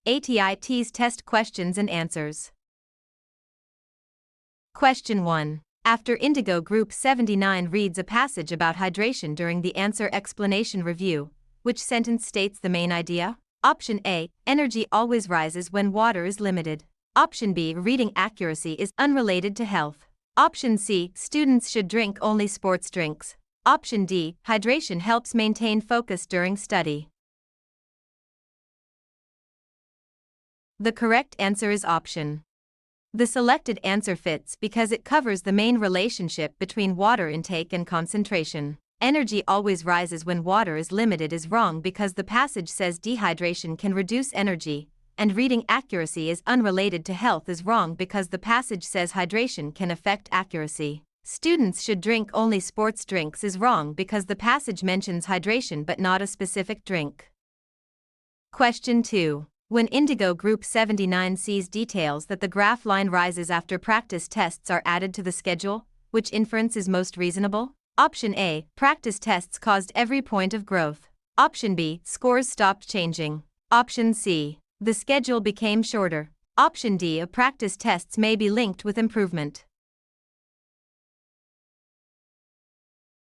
ATI TEAS test questions and answers. Question 1. After Indigo Group 79 reads a passage about hydration during the answer explanation review, which sentence states the main idea? Option A. Energy always rises when water is limited. Option B. Reading accuracy is unrelated to health. Option C. Students should drink only sports drinks. Option D. Hydration helps maintain focus during study. The correct answer is option. The selected answer fits because it covers the main relationship between water intake and concentration. Energy always rises when water is limited is wrong because the passage says dehydration can reduce energy, and reading accuracy is unrelated to health is wrong because the passage says hydration can affect accuracy. Students should drink only sports drinks is wrong because the passage mentions hydration but not a specific drink. Question 2. When Indigo Group 79 sees details that the graph line rises after practice tests are added to the schedule, which inference is most reasonable? Option A. Practice tests caused every point of growth. Option B. Scores stopped changing. Option C. The schedule became shorter. Option D. Practice tests may be linked with improvement.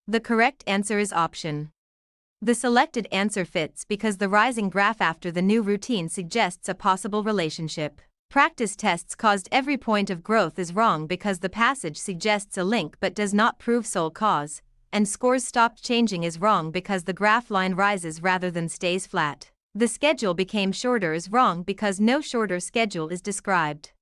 The correct answer is option. The selected answer fits because the rising graph after the new routine suggests a possible relationship. Practice tests caused every point of growth is wrong because the passage suggests a link but does not prove sole cause, and scores stopped changing is wrong because the graph line rises rather than stays flat. The schedule became shorter is wrong because no shorter schedule is described.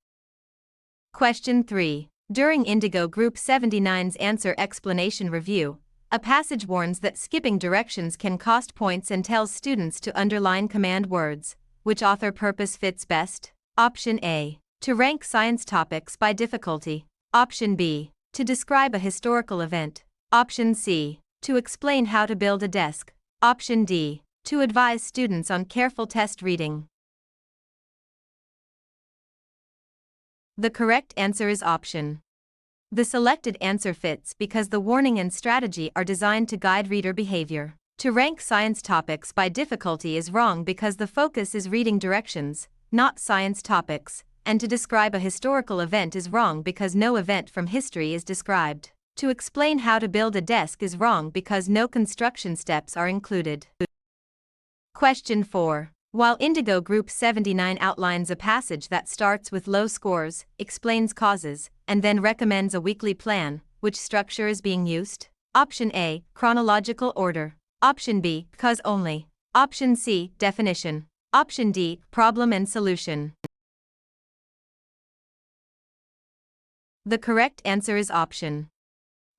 Question 3. During Indigo Group 79's answer explanation review, a passage warns that skipping directions can cost points and tells students to underline command words. Which author purpose fits best? Option A. To rank science topics by difficulty. Option B. To describe a historical event. Option C. To explain how to build a desk. Option D. To advise students on careful test reading. The correct answer is option. The selected answer fits because the warning and strategy are designed to guide reader behavior. To rank science topics by difficulty is wrong because the focus is reading directions, not science topics, and to describe a historical event is wrong because no event from history is described. To explain how to build a desk is wrong because no construction steps are included. Question 4. While Indigo Group 79 outlines a passage that starts with low scores, explains causes, and then recommends a weekly plan, which structure is being used? Option A. Chronological order. Option B. Cause only. Option C. Definition. Option D. Problem and solution. The correct answer is option.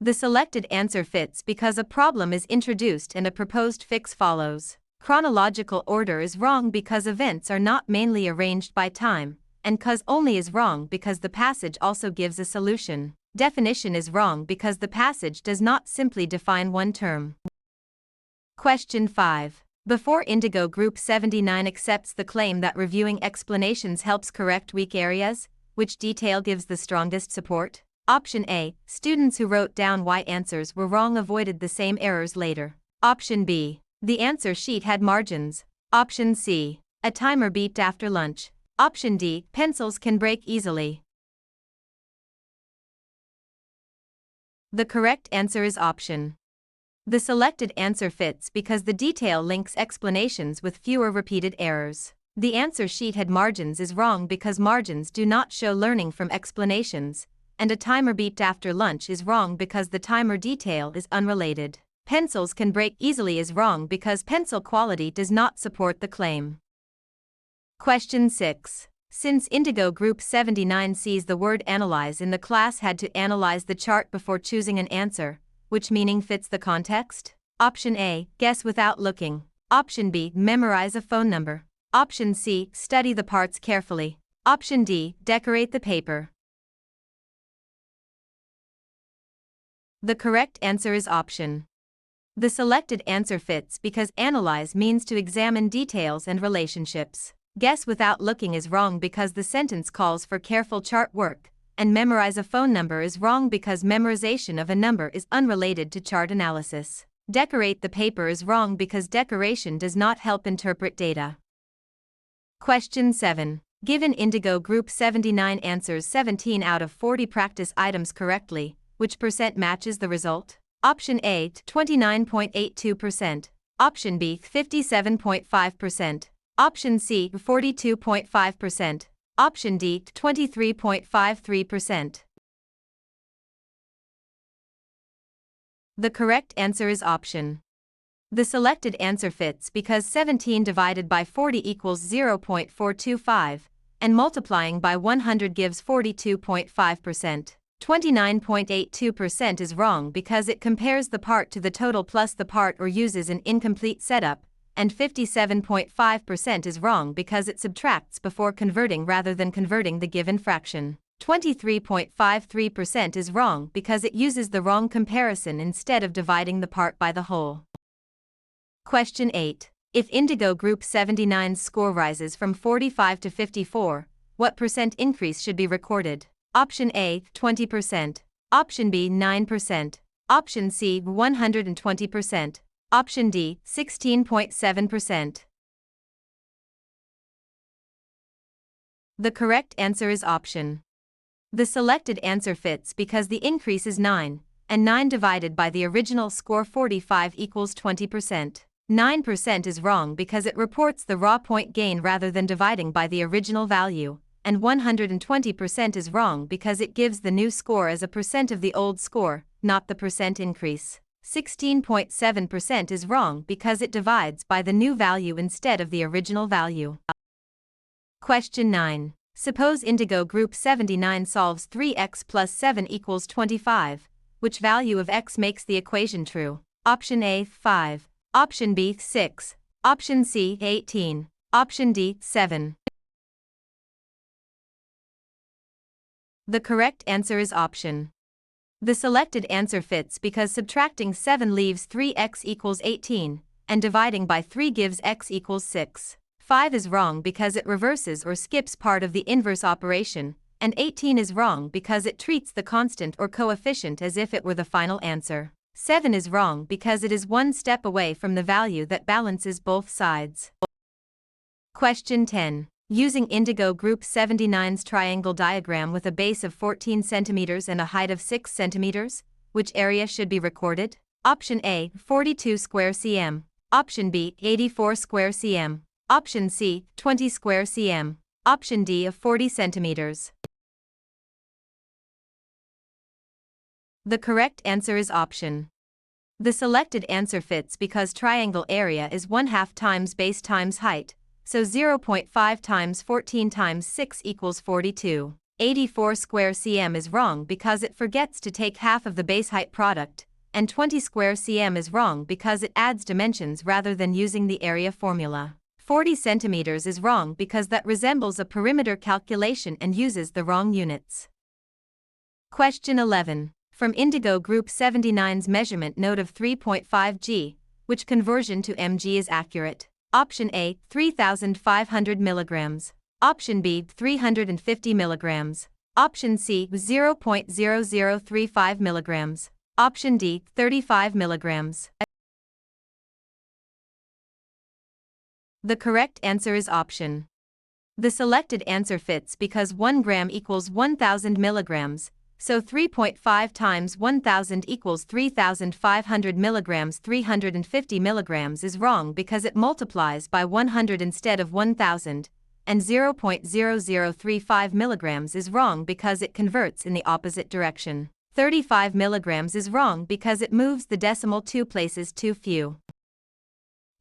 The selected answer fits because a problem is introduced and a proposed fix follows. Chronological order is wrong because events are not mainly arranged by time, and cause only is wrong because the passage also gives a solution. Definition is wrong because the passage does not simply define one term. Question 5. Before Indigo Group 79 accepts the claim that reviewing explanations helps correct weak areas, which detail gives the strongest support? Option A. Students who wrote down why answers were wrong avoided the same errors later. Option B. The answer sheet had margins. Option C. A timer beeped after lunch. Option D. Pencils can break easily. The correct answer is option. The selected answer fits because the detail links explanations with fewer repeated errors. The answer sheet had margins is wrong because margins do not show learning from explanations, and a timer beeped after lunch is wrong because the timer detail is unrelated. Pencils can break easily is wrong because pencil quality does not support the claim. Question 6. Since Indigo Group 79 sees the word analyze in the class had to analyze the chart before choosing an answer, which meaning fits the context? Option A. Guess without looking. Option B. Memorize a phone number. Option C. Study the parts carefully. Option D. Decorate the paper. The correct answer is option. The selected answer fits because analyze means to examine details and relationships. Guess without looking is wrong because the sentence calls for careful chart work, and memorize a phone number is wrong because memorization of a number is unrelated to chart analysis. Decorate the paper is wrong because decoration does not help interpret data. Question 7. Given Indigo Group 79 answers 17 out of 40 practice items correctly, which percent matches the result? Option A, 29.82%. Option B, 57.5%. Option C, 42.5%. Option D, 23.53%. The correct answer is option. The selected answer fits because 17 divided by 40 equals 0.425, and multiplying by 100 gives 42.5%. 29.82% is wrong because it compares the part to the total plus the part or uses an incomplete setup, and 57.5% is wrong because it subtracts before converting rather than converting the given fraction. 23.53% is wrong because it uses the wrong comparison instead of dividing the part by the whole. Question 8. If Indigo Group 79's score rises from 45 to 54, what percent increase should be recorded? Option A, 20%. Option B, 9%. Option C, 120%. Option D, 16.7%. The correct answer is option. The selected answer fits because the increase is 9, and 9 divided by the original score 45 equals 20%. 9% is wrong because it reports the raw point gain rather than dividing by the original value, and 120% is wrong because it gives the new score as a percent of the old score, not the percent increase. 16.7% is wrong because it divides by the new value instead of the original value. Question 9. Suppose Indigo Group 79 solves 3x plus 7 equals 25. Which value of x makes the equation true? Option A, 5. Option B, 6. Option C, 18. Option D, 7. The correct answer is option. The selected answer fits because subtracting 7 leaves 3x equals 18, and dividing by 3 gives x equals 6. 5 is wrong because it reverses or skips part of the inverse operation, and 18 is wrong because it treats the constant or coefficient as if it were the final answer. 7 is wrong because it is one step away from the value that balances both sides. Question 10. Using Indigo Group 79's triangle diagram with a base of 14 centimeters and a height of 6 centimeters, which area should be recorded? Option A, 42 square cm. Option B, 84 square cm. Option C, 20 square cm. Option D, of 40 centimeters. The correct answer is option. The selected answer fits because triangle area is 1/2 times base times height, so 0.5 times 14 times 6 equals 42. 84 square cm is wrong because it forgets to take half of the base height product, and 20 square cm is wrong because it adds dimensions rather than using the area formula. 40 centimeters is wrong because that resembles a perimeter calculation and uses the wrong units. Question 11. From Indigo Group 79's measurement note of 3.5 g, which conversion to mg is accurate? Option A, 3,500 milligrams. Option B, 350 milligrams. Option C, 0.0035 milligrams. Option D, 35 milligrams. The correct answer is option. The selected answer fits because 1 gram equals 1,000 milligrams, so 3.5 times 1,000 equals 3,500 milligrams. 350 milligrams is wrong because it multiplies by 100 instead of 1,000, and 0.0035 milligrams is wrong because it converts in the opposite direction. 35 milligrams is wrong because it moves the decimal 2 places too few.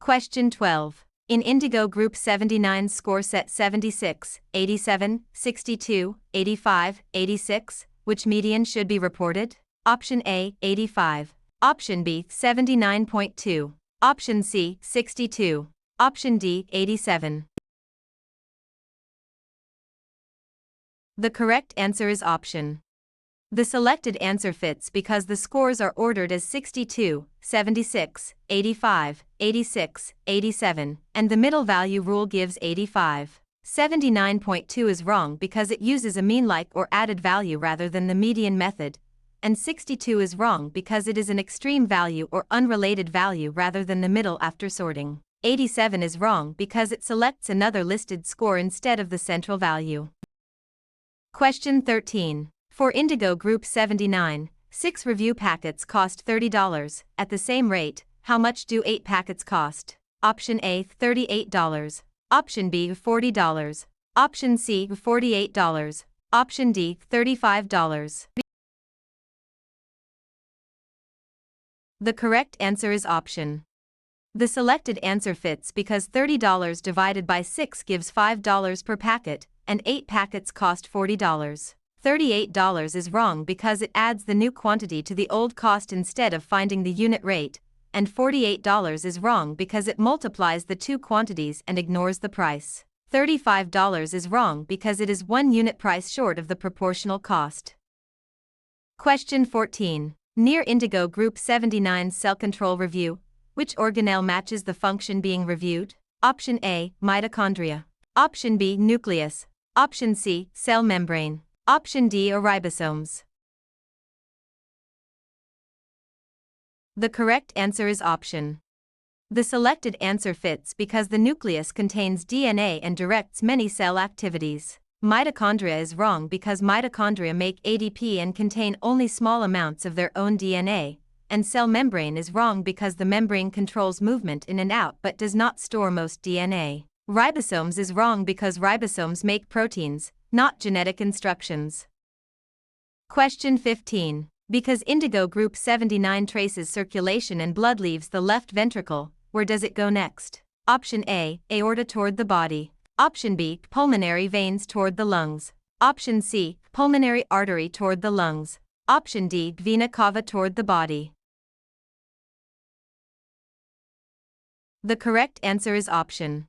Question 12. In Indigo Group 79's score set 76, 87, 62, 85, 86, which median should be reported? Option A, 85. Option B, 79.2. Option C, 62. Option D, 87. The correct answer is option. The selected answer fits because the scores are ordered as 62, 76, 85, 86, 87, and the middle value rule gives 85. 79.2 is wrong because it uses a mean-like or added value rather than the median method, and 62 is wrong because it is an extreme value or unrelated value rather than the middle after sorting. 87 is wrong because it selects another listed score instead of the central value. Question 13. For Indigo Group 79, 6 review packets cost $30. At the same rate, how much do 8 packets cost? Option A, $38. Option B, $40. Option C, $48. Option D, $35. The correct answer is option. The selected answer fits because $30 divided by 6 gives $5 per packet, and 8 packets cost $40. $38 is wrong because it adds the new quantity to the old cost instead of finding the unit rate, and $48 is wrong because it multiplies the two quantities and ignores the price. $35 is wrong because it is 1 unit price short of the proportional cost. Question 14. Near Indigo Group 79 Cell Control Review, which organelle matches the function being reviewed? Option A, mitochondria. Option B, nucleus. Option C, cell membrane. Option D, or ribosomes. The correct answer is option. The selected answer fits because the nucleus contains DNA and directs many cell activities. Mitochondria is wrong because mitochondria make ADP and contain only small amounts of their own DNA, and cell membrane is wrong because the membrane controls movement in and out but does not store most DNA. Ribosomes is wrong because ribosomes make proteins, not genetic instructions. Question 15. Because Indigo Group 79 traces circulation and blood leaves the left ventricle, where does it go next? Option A, aorta toward the body. Option B, pulmonary veins toward the lungs. Option C, pulmonary artery toward the lungs. Option D, vena cava toward the body. The correct answer is option.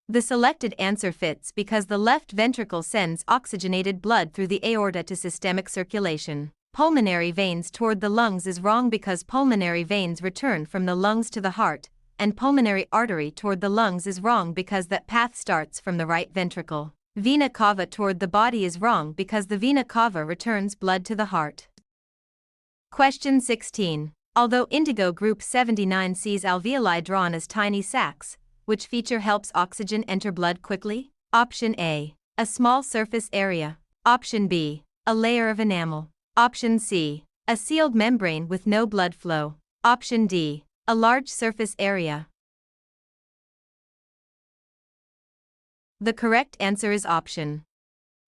The selected answer fits because the left ventricle sends oxygenated blood through the aorta to systemic circulation. Pulmonary veins toward the lungs is wrong because pulmonary veins return from the lungs to the heart, and pulmonary artery toward the lungs is wrong because that path starts from the right ventricle. Vena cava toward the body is wrong because the vena cava returns blood to the heart. Question 16. Although Indigo Group 79 sees alveoli drawn as tiny sacs, which feature helps oxygen enter blood quickly? Option A, a small surface area. Option B, a layer of enamel. Option C, a sealed membrane with no blood flow. Option D, a large surface area. The correct answer is option.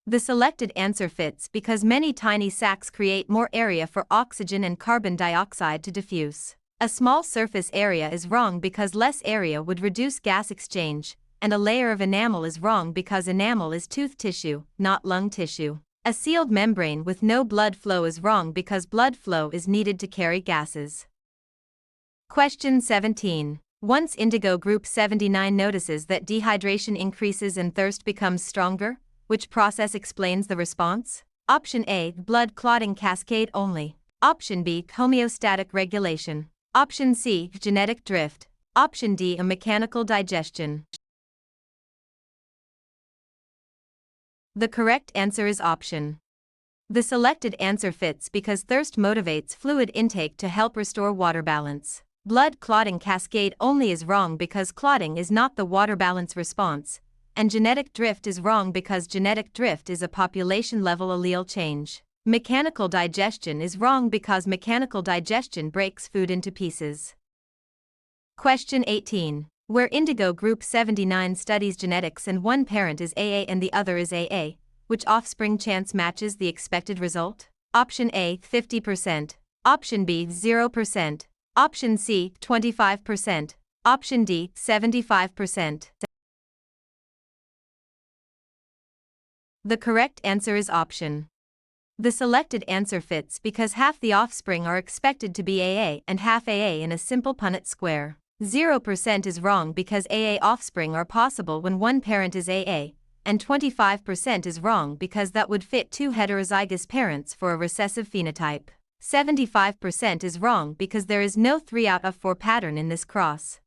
The selected answer fits because many tiny sacs create more area for oxygen and carbon dioxide to diffuse. A small surface area is wrong because less area would reduce gas exchange, and a layer of enamel is wrong because enamel is tooth tissue, not lung tissue. A sealed membrane with no blood flow is wrong because blood flow is needed to carry gases. Question 17. Once Indigo Group 79 notices that dehydration increases and thirst becomes stronger, which process explains the response? Option A, blood clotting cascade only. Option B, homeostatic regulation. Option C, genetic drift. Option D, a mechanical digestion. The correct answer is option. The selected answer fits because thirst motivates fluid intake to help restore water balance. Blood clotting cascade only is wrong because clotting is not the water balance response, and genetic drift is wrong because genetic drift is a population-level allele change. Mechanical digestion is wrong because mechanical digestion breaks food into pieces. Question 18. Where Indigo Group 79 studies genetics and one parent is AA and the other is AA, which offspring chance matches the expected result? Option A, 50%. Option B, 0%. Option C, 25%. Option D, 75%. The correct answer is option. The selected answer fits because half the offspring are expected to be AA and half AA in a simple Punnett square. 0% is wrong because AA offspring are possible when one parent is AA, and 25% is wrong because that would fit two heterozygous parents for a recessive phenotype. 75% is wrong because there is no 3 out of 4 pattern in this cross.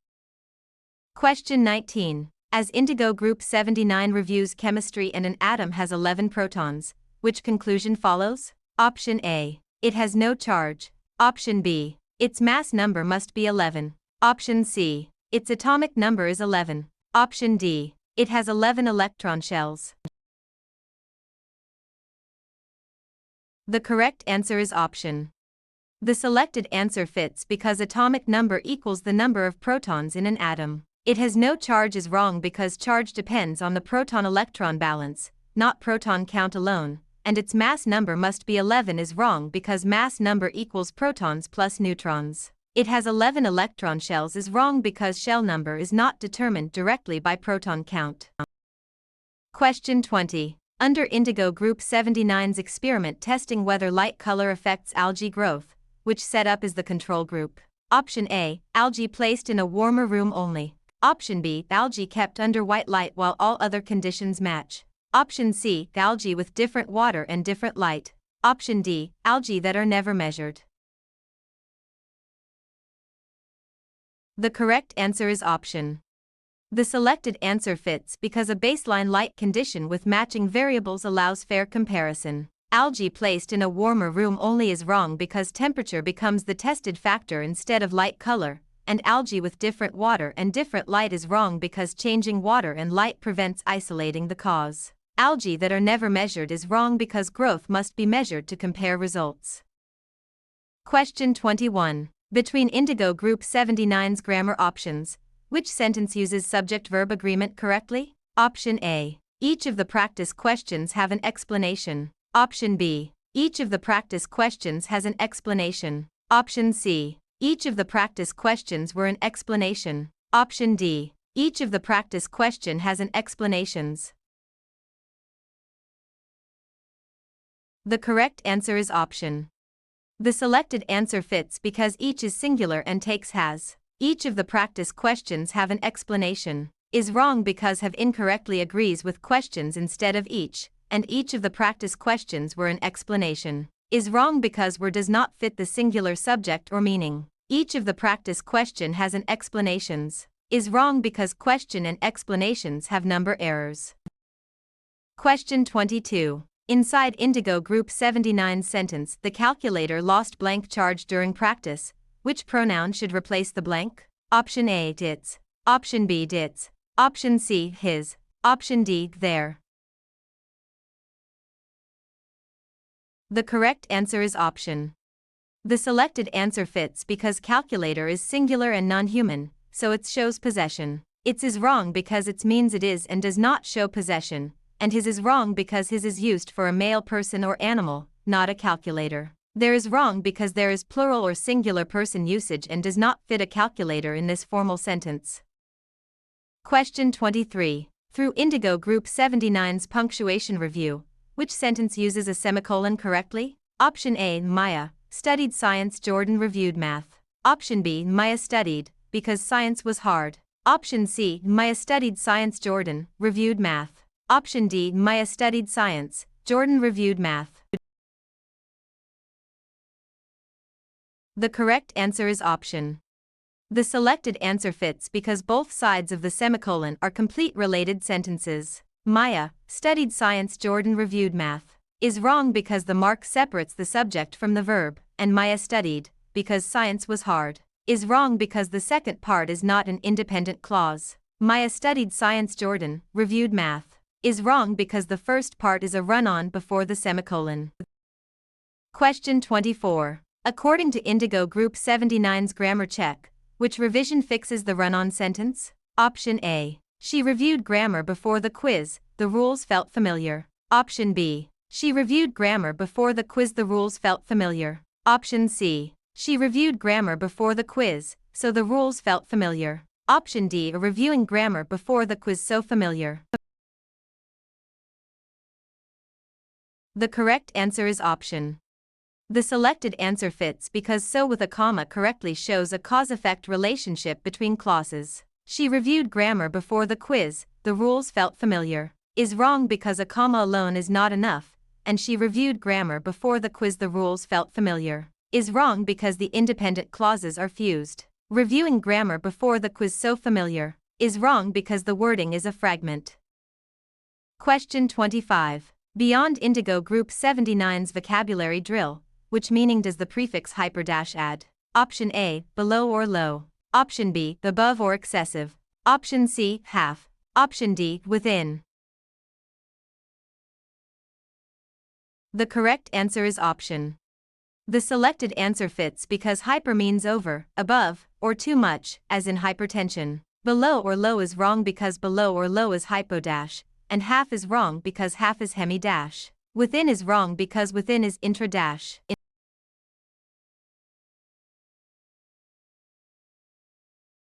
Question 19. As Indigo Group 79 reviews chemistry and an atom has 11 protons, which conclusion follows? Option A, it has no charge. Option B, its mass number must be 11. Option C, Its atomic number is 11. Option D. It has 11 electron shells. The correct answer is option. The selected answer fits because atomic number equals the number of protons in an atom. It has no charge is wrong because charge depends on the proton-electron balance, not proton count alone, and its mass number must be 11 is wrong because mass number equals protons plus neutrons. It has 11 electron shells is wrong because shell number is not determined directly by proton count. Question 20. Under Indigo Group 79's experiment testing whether light color affects algae growth, which setup is the control group? Option A. Algae placed in a warmer room only. Option B. Algae kept under white light while all other conditions match. Option C. Algae with different water and different light. Option D. Algae that are never measured. The correct answer is option. The selected answer fits because a baseline light condition with matching variables allows fair comparison. Algae placed in a warmer room only is wrong because temperature becomes the tested factor instead of light color, and algae with different water and different light is wrong because changing water and light prevents isolating the cause. Algae that are never measured is wrong because growth must be measured to compare results. Question 21. Between Indigo Group 79's grammar options, which sentence uses subject-verb agreement correctly? Option A. Each of the practice questions have an explanation. Option B. Each of the practice questions has an explanation. Option C. Each of the practice questions were an explanation. Option D. Each of the practice question has an explanations. The correct answer is option. The selected answer fits because each is singular and takes has. Each of the practice questions have an explanation, is wrong because have incorrectly agrees with questions instead of each, and each of the practice questions were an explanation, is wrong because were does not fit the singular subject or meaning. Each of the practice question has an explanations, is wrong because question and explanations have number errors. Question 22. Inside Indigo Group 79's sentence, the calculator lost blank charge during practice. Which pronoun should replace the blank? Option A. Dits. Option B. Dits. Option C. His. Option D. Their. The correct answer is option. The selected answer fits because calculator is singular and non-human, so it shows possession. Its is wrong because it means it is and does not show possession, and his is wrong because his is used for a male person or animal, not a calculator. There is wrong because there is plural or singular person usage and does not fit a calculator in this formal sentence. Question 23. Through Indigo Group 79's punctuation review, which sentence uses a semicolon correctly? Option A. Maya studied science, Jordan reviewed math. Option B. Maya studied because science was hard. Option C. Maya studied science, Jordan reviewed math. Option D. Maya studied science, Jordan reviewed math. The correct answer is option. The selected answer fits because both sides of the semicolon are complete related sentences. Maya studied science, Jordan reviewed math is wrong because the mark separates the subject from the verb, and Maya studied because science was hard is wrong because the second part is not an independent clause. Maya studied science, Jordan reviewed math is wrong because the first part is a run-on before the semicolon. Question 24. According to Indigo Group 79's grammar check, which revision fixes the run-on sentence? Option A. She reviewed grammar before the quiz, the rules felt familiar. Option B. She reviewed grammar before the quiz, the rules felt familiar. Option C. She reviewed grammar before the quiz, so the rules felt familiar. Option D. Reviewing grammar before the quiz, so familiar. The correct answer is option. The selected answer fits because so with a comma correctly shows a cause-effect relationship between clauses. She reviewed grammar before the quiz, the rules felt familiar, is wrong because a comma alone is not enough, and she reviewed grammar before the quiz, the rules felt familiar, is wrong because the independent clauses are fused. Reviewing grammar before the quiz, so familiar, is wrong because the wording is a fragment. Question 25. Beyond Indigo Group 79's vocabulary drill, which meaning does the prefix hyper dash add? Option A. Below or low. Option B, above or excessive. Option C, half. Option D, within. The correct answer is option. The selected answer fits because hyper means over, above, or too much, as in hypertension. Below or low is wrong because below or low is hypo dash, and half is wrong because half is hemi dash. Within is wrong because within is intra dash.